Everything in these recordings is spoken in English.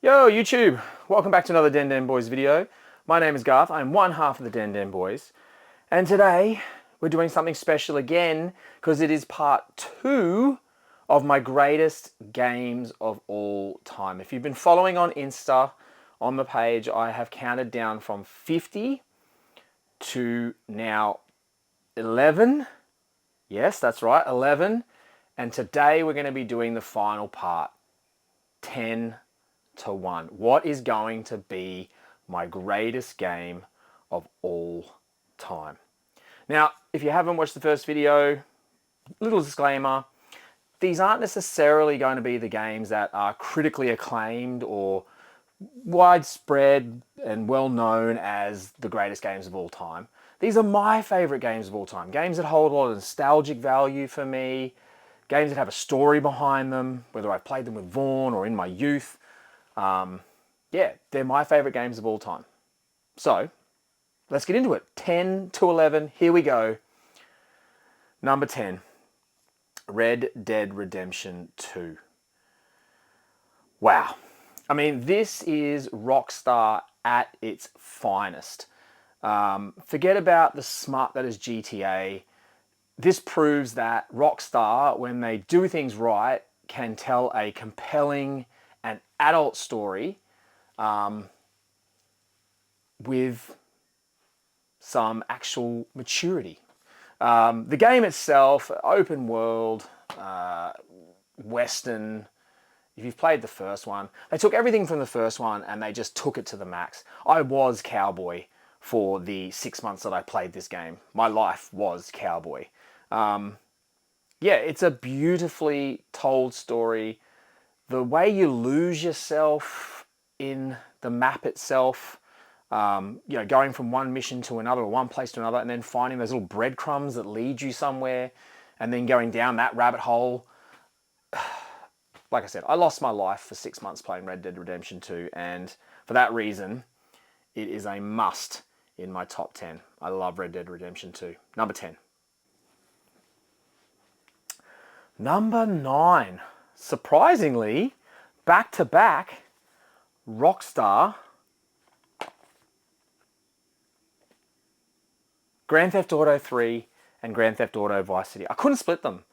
Yo, YouTube! Welcome back to another Den Den Boys video. My name is Garth. I'm one half of the Den Den Boys. And today, we're doing something special again, because it is part 2 of my greatest games of all time. If you've been following on Insta, on the page, I have counted down from 50 to now 11. Yes, that's right, 11. And today we're going to be doing the final part, 10 to 1. What is going to be my greatest game of all time? Now, if you haven't watched the first video, little disclaimer, these aren't necessarily going to be the games that are critically acclaimed or widespread and well known as the greatest games of all time. These are my favorite games of all time. Games that hold a lot of nostalgic value for me. Games that have a story behind them, whether I've played them with Vaughn or in my youth. Yeah, they're my favorite games of all time. So, let's get into it. 10 to 11, here we go. Number 10, Red Dead Redemption 2. Wow. I mean, this is Rockstar at its finest. Forget about the smut that is GTA. This proves that Rockstar, when they do things right, can tell a compelling and adult story with some actual maturity. The game itself, open world, Western. If you've played the first one, they took everything from the first one and they just took it to the max. I was cowboy for the 6 months that I played this game. My life was cowboy. Yeah, it's a beautifully told story. The way you lose yourself in the map itself, going from one mission to another, or one place to another, and then finding those little breadcrumbs that lead you somewhere, and then going down that rabbit hole. Like I said, I lost my life for 6 months playing Red Dead Redemption 2, and for that reason, it is a must in my top 10. I love Red Dead Redemption 2. Number 10. Number 9. Surprisingly, back to back, Rockstar, Grand Theft Auto 3 and Grand Theft Auto Vice City. I couldn't split them,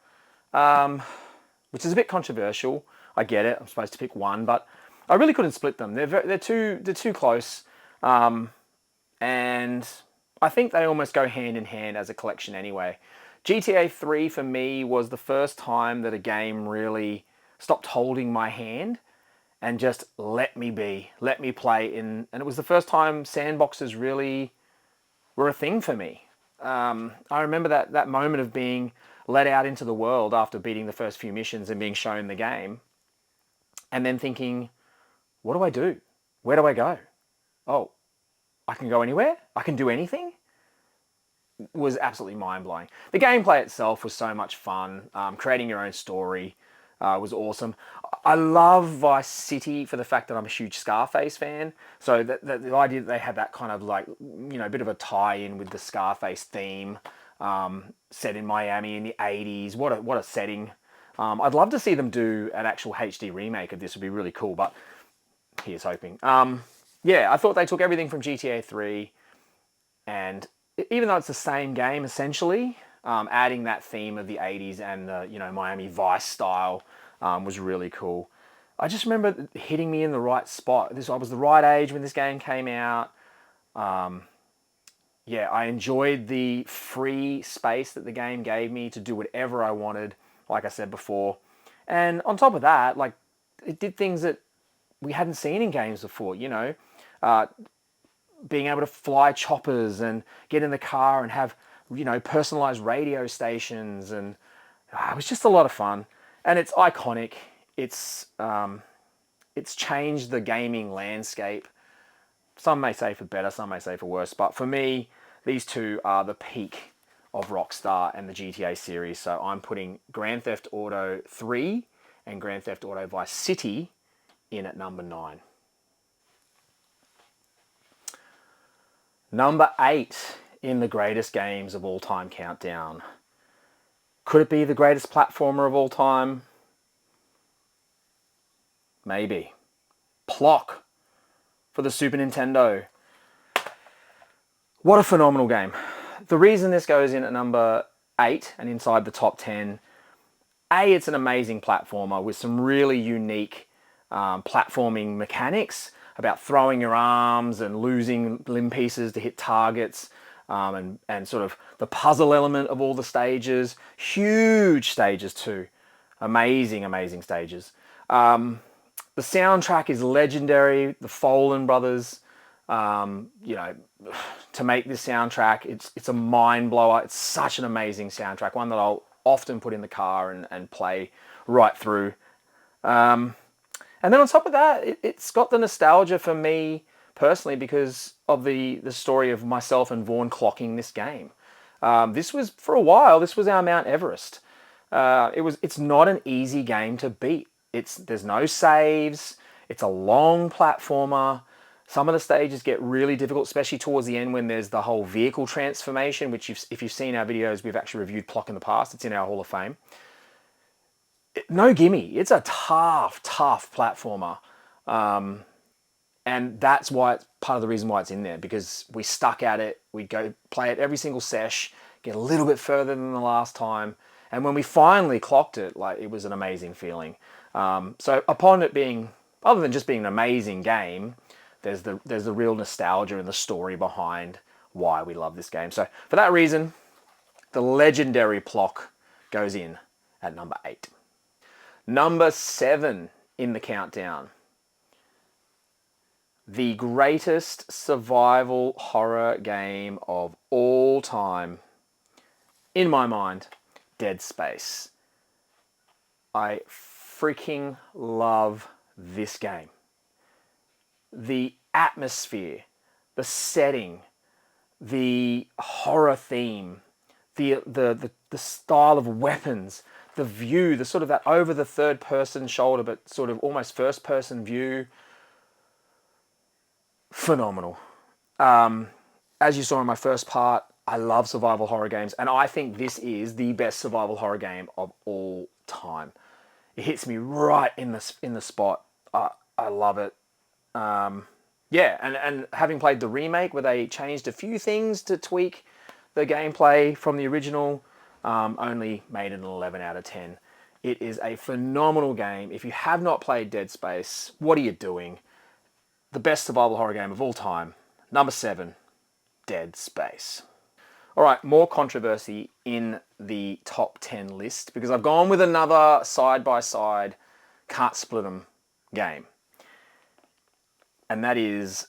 which is a bit controversial. I get it. I'm supposed to pick one, but I really couldn't split them. They're too close, and I think they almost go hand in hand as a collection anyway. GTA 3 for me was the first time that a game really stopped holding my hand and just let me be, let me play in. And it was the first time sandboxes really were a thing for me. I remember that moment of being let out into the world after beating the first few missions and being shown the game, and then thinking, what do I do? Where do I go? Oh, I can go anywhere? I can do anything? Was absolutely mind-blowing. The gameplay itself was so much fun. Creating your own story was awesome. I love Vice City for the fact that I'm a huge Scarface fan. So the idea that they had that kind of like, bit of a tie-in with the Scarface theme, set in Miami in the 80s. What a setting. I'd love to see them do an actual HD remake of this. Would be really cool, but here's hoping. Yeah, I thought they took everything from GTA 3 and even though it's the same game essentially, adding that theme of the 80s and the Miami Vice style was really cool. I just remember hitting me in the right spot. I was the right age when this game came out. Yeah, I enjoyed the free space that the game gave me to do whatever I wanted, like I said before. And on top of that, like, it did things that we hadn't seen in games before, being able to fly choppers and get in the car and have, personalized radio stations. And it was just a lot of fun. And it's iconic. It's changed the gaming landscape. Some may say for better, some may say for worse. But for me, these two are the peak of Rockstar and the GTA series. So I'm putting Grand Theft Auto 3 and Grand Theft Auto Vice City in at number 9. Number 8 in the greatest games of all time countdown. Could it be the greatest platformer of all time? Maybe. Plok for the Super Nintendo. What a phenomenal game. The reason this goes in at number 8 and inside the top 10, it's an amazing platformer with some really unique platforming mechanics about throwing your arms and losing limb pieces to hit targets, and sort of the puzzle element of all the stages. Huge stages too. Amazing stages. The soundtrack is legendary. The Folan brothers, to make this soundtrack, it's a mind blower. It's such an amazing soundtrack, one that I'll often put in the car and play right through. And then on top of that, it's got the nostalgia for me personally because of the story of myself and Vaughn clocking this game. This was, for a while, this was our Mount Everest. It's not an easy game to beat. There's no saves. It's a long platformer. Some of the stages get really difficult, especially towards the end when there's the whole vehicle transformation, which if you've seen our videos, we've actually reviewed Plok in the past. It's in our Hall of Fame. No gimme. It's a tough platformer. And that's why it's part of the reason why it's in there, because we stuck at it. We'd go play it every single sesh, get a little bit further than the last time. And when we finally clocked it, it was an amazing feeling. So upon it being, other than just being an amazing game, there's the real nostalgia and the story behind why we love this game. So for that reason, the legendary Plok goes in at number 8. Number 7 in the countdown. The greatest survival horror game of all time, in my mind, Dead Space. I freaking love this game. The atmosphere, the setting, the horror theme, the style of weapons, the view, the sort of that over the third person shoulder, but sort of almost first person view. Phenomenal. As you saw in my first part, I love survival horror games, and I think this is the best survival horror game of all time. It hits me right in the spot. I love it. And having played the remake where they changed a few things to tweak the gameplay from the original, only made it an 11 out of 10. It is a phenomenal game. If you have not played Dead Space, what are you doing? The best survival horror game of all time. Number 7, Dead Space. All right, more controversy in the top 10 list because I've gone with another side-by-side, can't split them game. And that is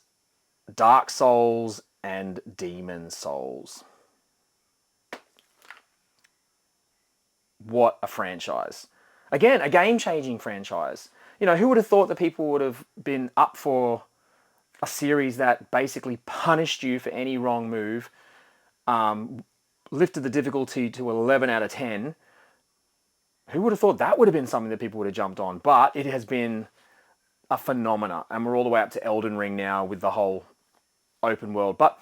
Dark Souls and Demon Souls. What a franchise. Again, a game-changing franchise. Who would have thought that people would have been up for a series that basically punished you for any wrong move, lifted the difficulty to 11 out of 10. Who would have thought that would have been something that people would have jumped on? But it has been a phenomena, and we're all the way up to Elden Ring now with the whole open world. But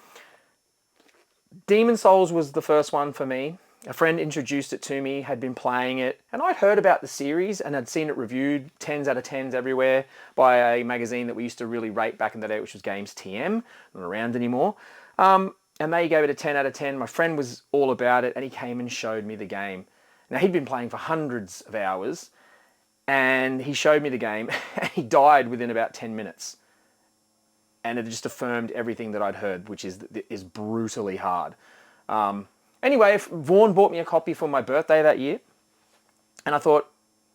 Demon Souls was the first one for me. A friend introduced it to me, had been playing it, and I'd heard about the series and had seen it reviewed 10s out of 10s everywhere by a magazine that we used to really rate back in the day, which was Games TM, not around anymore. And they gave it a 10 out of 10. My friend was all about it, and he came and showed me the game. Now, he'd been playing for hundreds of hours, and he showed me the game, and he died within about 10 minutes. And it just affirmed everything that I'd heard, which is brutally hard. Anyway, Vaughn bought me a copy for my birthday that year, and I thought,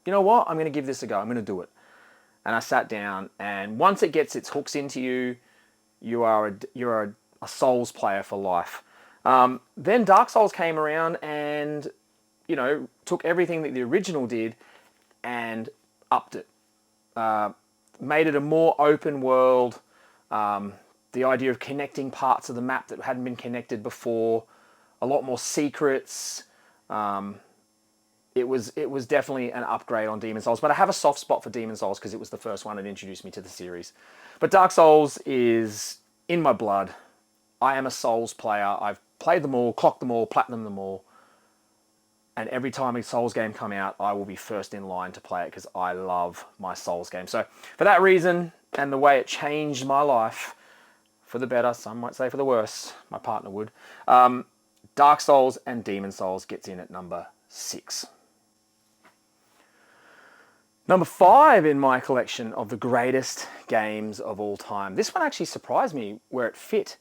you know what, I'm going to give this a go. I'm going to do it. And I sat down, and once it gets its hooks into you, you're a Souls player for life. Then Dark Souls came around and, took everything that the original did and upped it. Made it a more open world. The idea of connecting parts of the map that hadn't been connected before. A lot more secrets. It was definitely an upgrade on Demon Souls, but I have a soft spot for Demon Souls because it was the first one that introduced me to the series. But Dark Souls is in my blood. I am a Souls player. I've played them all, clocked them all, platinumed them all. And every time a Souls game come out, I will be first in line to play it because I love my Souls game. So for that reason, and the way it changed my life for the better, some might say for the worse, my partner would. Dark Souls and Demon Souls gets in at number 6. Number 5 in my collection of the greatest games of all time. This one actually surprised me where it fit,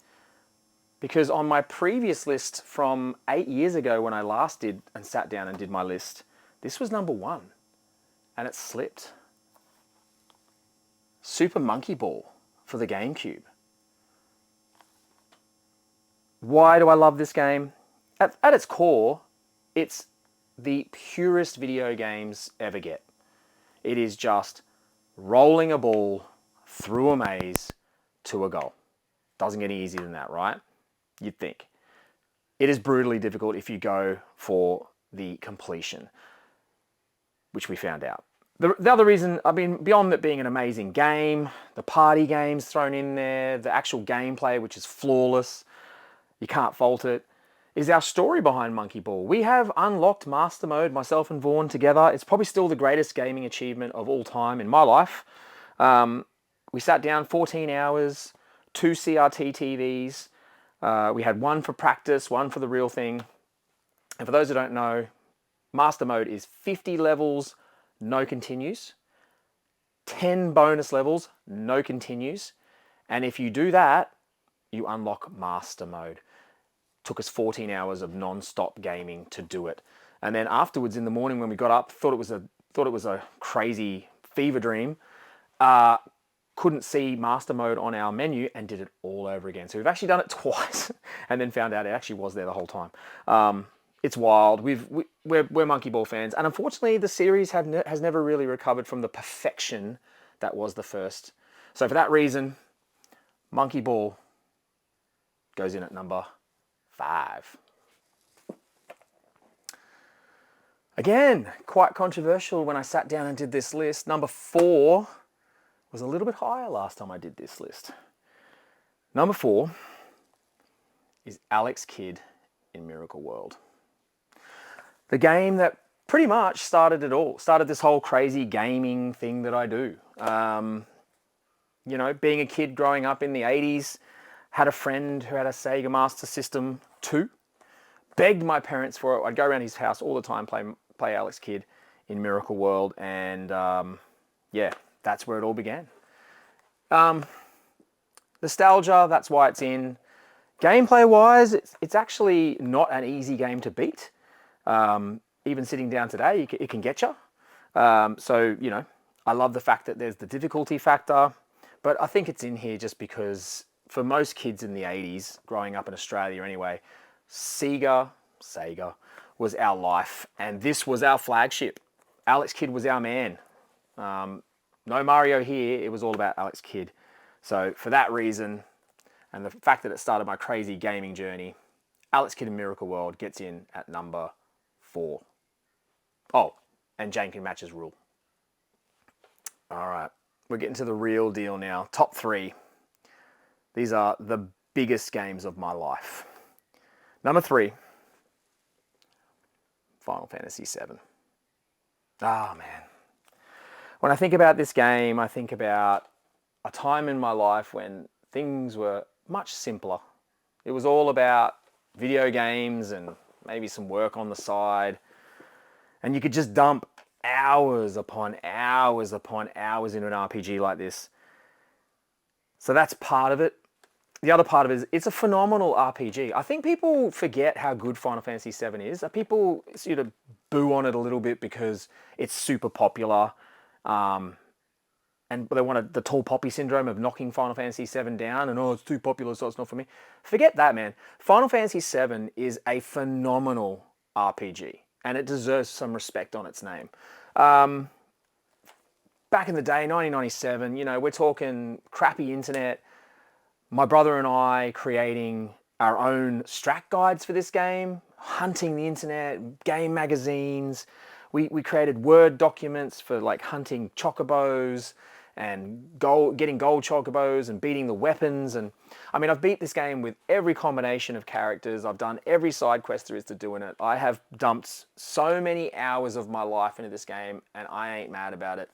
because on my previous list from 8 years ago when I last did and sat down and did my list, this was number 1 and it slipped. Super Monkey Ball for the GameCube. Why do I love this game? At its core, it's the purest video games ever get. It is just rolling a ball through a maze to a goal. Doesn't get any easier than that, right? You'd think. It is brutally difficult if you go for the completion, which we found out. The other reason, I mean, beyond it being an amazing game, the party games thrown in there, the actual gameplay, which is flawless, you can't fault it, is our story behind Monkey Ball. We have unlocked Master Mode, myself and Vaughn together. It's probably still the greatest gaming achievement of all time in my life. We sat down 14 hours, 2 CRT TVs. We had one for practice, one for the real thing. And for those who don't know, Master Mode is 50 levels, no continues. 10 bonus levels, no continues. And if you do that, you unlock Master Mode. Took us 14 hours of non-stop gaming to do it. And then afterwards in the morning when we got up, thought it was a crazy fever dream. Couldn't see Master Mode on our menu and did it all over again. So we've actually done it twice and then found out it actually was there the whole time. It's wild. We're Monkey Ball fans, and unfortunately the series has never really recovered from the perfection that was the first. So for that reason, Monkey Ball goes in at number 5. Again, quite controversial when I sat down and did this list. Number 4 was a little bit higher last time I did this list. Number 4 is Alex Kidd in Miracle World. The game that pretty much started it all. Started this whole crazy gaming thing that I do. You know, being a kid growing up in the 80s, had a friend who had a Sega Master System 2. Begged my parents for it. I'd go around his house all the time, play Alex Kidd in Miracle World, and yeah, that's where it all began. Nostalgia, that's why it's in. Gameplay-wise, it's actually not an easy game to beat. Even sitting down today, it can get you. So, you know, I love the fact that there's the difficulty factor, but I think it's in here just because for most kids in the 80s, growing up in Australia anyway, Sega was our life, and this was our flagship. Alex Kidd was our man. No Mario here, it was all about Alex Kidd. So for that reason, and the fact that it started my crazy gaming journey, Alex Kidd in Miracle World gets in at number 4. Oh, and Jane can match his rule. All right, we're getting to the real deal now. Top 3. These are the biggest games of my life. Number 3, Final Fantasy VII. Ah, man. When I think about this game, I think about a time in my life when things were much simpler. It was all about video games and maybe some work on the side. And you could just dump hours upon hours upon hours into an RPG like this. So that's part of it. The other part of it is it's a phenomenal RPG. I think people forget how good Final Fantasy VII is. People sort of boo on it a little bit because it's super popular. And they want the tall poppy syndrome of knocking Final Fantasy VII down and, oh, it's too popular, so it's not for me. Forget that, man. Final Fantasy VII is a phenomenal RPG, and it deserves some respect on its name. Back in the day, 1997, you know, we're talking crappy internet. My brother and I creating our own strat guides for this game, hunting the internet, game magazines. We created Word documents for like hunting chocobos and getting gold chocobos and beating the weapons. And I mean, I've beat this game with every combination of characters. I've done every side quest there is to do in it. I have dumped so many hours of my life into this game, and I ain't mad about it.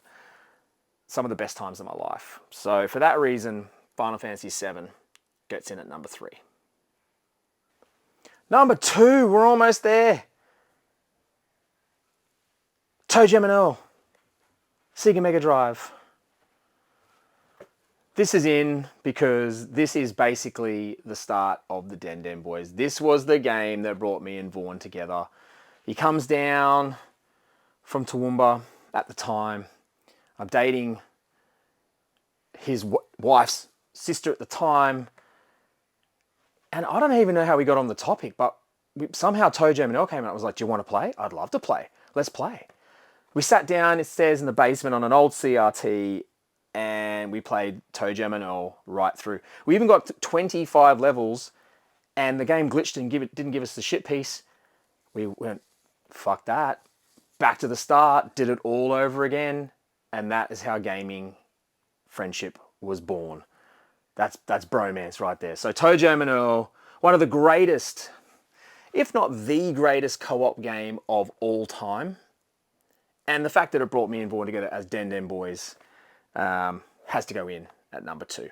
some of the best times of my life. So for that reason, Final Fantasy VII gets in at number 3. Number 2, we're almost there. Toejam and Earl, Sega Mega Drive. This is in because this is basically the start of the Den Den Boys. This was the game that brought me and Vaughn together. He comes down from Toowoomba at the time. I'm dating his wife's sister at the time. And I don't even know how we got on the topic, but somehow Toejam and Earl came and I was like, do you want to play? I'd love to play. Let's play. We sat down upstairs in the basement on an old CRT and we played Toejam and Earl right through. We even got 25 levels and the game glitched and didn't give us the shit piece. We went, fuck that. Back to the start, did it all over again. And that is how gaming friendship was born. That's bromance right there. So Toejam and Earl, one of the greatest, if not the greatest co-op game of all time. And the fact that it brought me and Vaughn together as Den Den Boys has to go in at number 2.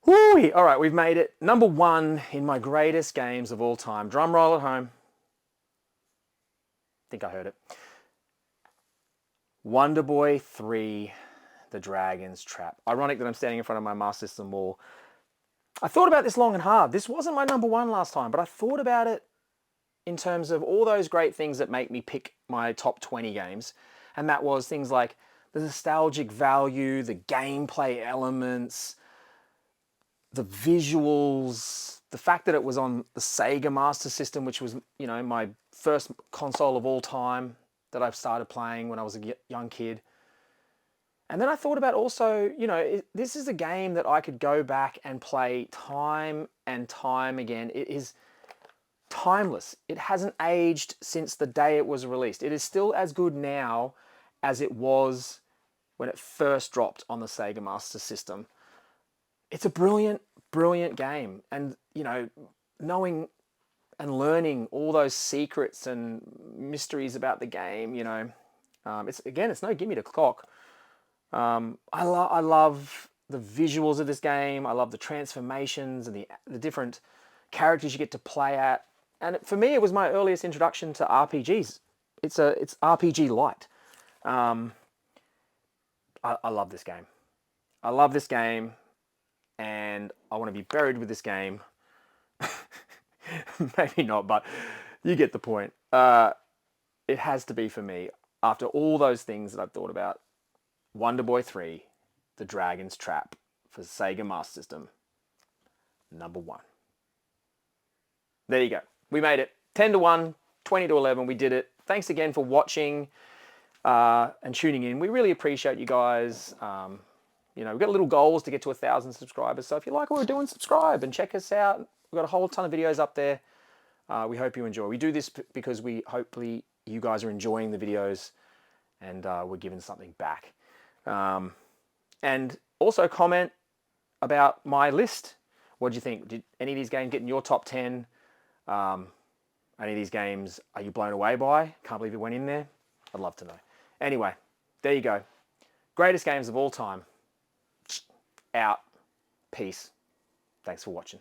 Woo! All right, we've made it. Number 1 in my greatest games of all time. Drum roll at home. I think I heard it. Wonder Boy 3, The Dragon's Trap. Ironic that I'm standing in front of my Master System wall. I thought about this long and hard. This wasn't my number 1 last time, but I thought about it in terms of all those great things that make me pick my top 20 games. And that was things like the nostalgic value, the gameplay elements, the visuals, the fact that it was on the Sega Master System, which was, you know, my first console of all time that I started playing when I was a young kid. And then I thought about also, you know, this is a game that I could go back and play time and time again. It is timeless. It hasn't aged since the day it was released. It is still as good now as it was when it first dropped on the Sega Master System. It's a brilliant, brilliant game. And, you know, knowing and learning all those secrets and mysteries about the game, you know, it's no gimme to clock. I love the visuals of this game. I love the transformations and the different characters you get to play at. And for me, it was my earliest introduction to RPGs. It's RPG light. I love this game. I love this game, and I want to be buried with this game. Maybe not, but you get the point. It has to be for me. After all those things that I've thought about, Wonder Boy 3, The Dragon's Trap for Sega Master System, number 1. There you go. We made it. 10-1, 20-11. We did it. Thanks again for watching and tuning in. We really appreciate you guys. You know, we've got little goals to get to 1,000 subscribers. So if you like what we're doing, subscribe and check us out. We've got a whole ton of videos up there. We hope you enjoy. We do this because hopefully you guys are enjoying the videos and we're giving something back. And also comment about my list. What do you think? Did any of these games get in your top 10? Any of these games are you blown away by? Can't believe it went in there. I'd love to know. Anyway, there you go. Greatest games of all time. Out. Peace. Thanks for watching.